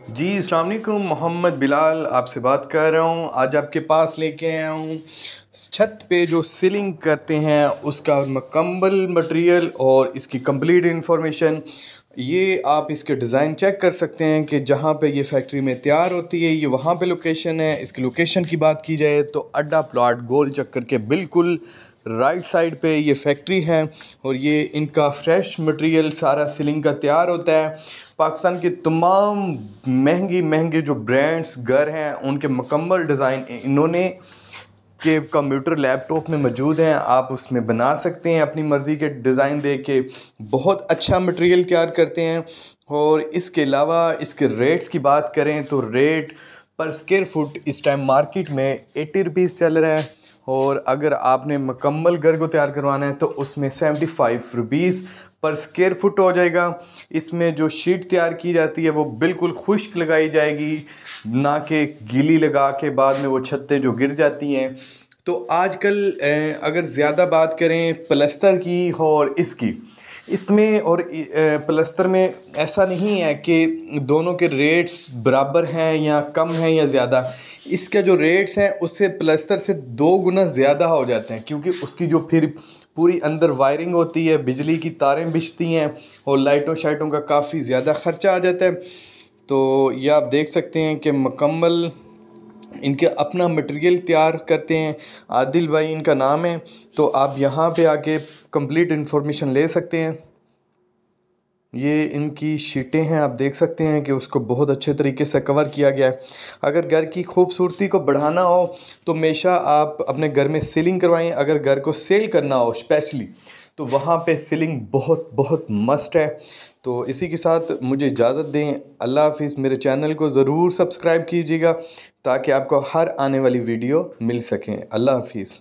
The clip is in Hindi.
जी, अस्सलाम वालेकुम। मोहम्मद बिलाल आपसे बात कर रहा हूँ। आज आपके पास लेके आया हूँ छत पे जो सीलिंग करते हैं उसका मुकम्मल मटेरियल और इसकी कंप्लीट इंफॉर्मेशन। ये आप इसके डिज़ाइन चेक कर सकते हैं कि जहाँ पे ये फैक्ट्री में तैयार होती है ये वहाँ पे लोकेशन है। इसकी लोकेशन की बात की जाए तो अड्डा प्लॉट गोल चक्कर के बिल्कुल राइट साइड पे ये फैक्ट्री है और ये इनका फ्रेश मटेरियल सारा सीलिंग का तैयार होता है। पाकिस्तान के तमाम महंगे जो ब्रांड्स घर हैं उनके मुकम्मल डिज़ाइन इन्होंने के कंप्यूटर लैपटॉप में मौजूद हैं। आप उसमें बना सकते हैं अपनी मर्ज़ी के डिज़ाइन दे के। बहुत अच्छा मटेरियल तैयार करते हैं। और इसके अलावा इसके रेट्स की बात करें तो रेट पर स्क्वायर फुट इस टाइम मार्केट में 80 रुपीज़ चल रहा है और अगर आपने मुकम्मल घर को तैयार करवाना है तो उसमें 75 रुपीज़ पर स्क्वायर फुट हो जाएगा। इसमें जो शीट तैयार की जाती है वो बिल्कुल खुश्क लगाई जाएगी, ना कि गीली लगा के बाद में वो छतें जो गिर जाती हैं। तो आजकल अगर ज़्यादा बात करें प्लस्तर की और इसमें और प्लस्तर में ऐसा नहीं है कि दोनों के रेट्स बराबर हैं या कम हैं या ज़्यादा। इसके जो रेट्स हैं उससे प्लस्तर से 2 गुना ज़्यादा हो जाते हैं, क्योंकि उसकी जो फिर पूरी अंदर वायरिंग होती है, बिजली की तारें बिछती हैं और लाइटों शाइटों का काफ़ी ज़्यादा ख़र्चा आ जाता है। तो ये आप देख सकते हैं कि मुकम्मल इनके अपना मटेरियल तैयार करते हैं। आदिल भाई इनका नाम है। तो आप यहाँ पे आके कंप्लीट इन्फॉर्मेशन ले सकते हैं। ये इनकी शीटें हैं, आप देख सकते हैं कि उसको बहुत अच्छे तरीके से कवर किया गया है। अगर घर की खूबसूरती को बढ़ाना हो तो हमेशा आप अपने घर में सीलिंग करवाएं। अगर घर को सेल करना हो स्पेशली तो वहाँ पे सीलिंग बहुत बहुत मस्ट है। तो इसी के साथ मुझे इजाज़त दें। अल्लाह हाफिज़। मेरे चैनल को ज़रूर सब्सक्राइब कीजिएगा ताकि आपको हर आने वाली वीडियो मिल सकें। अल्लाह हाफिज़।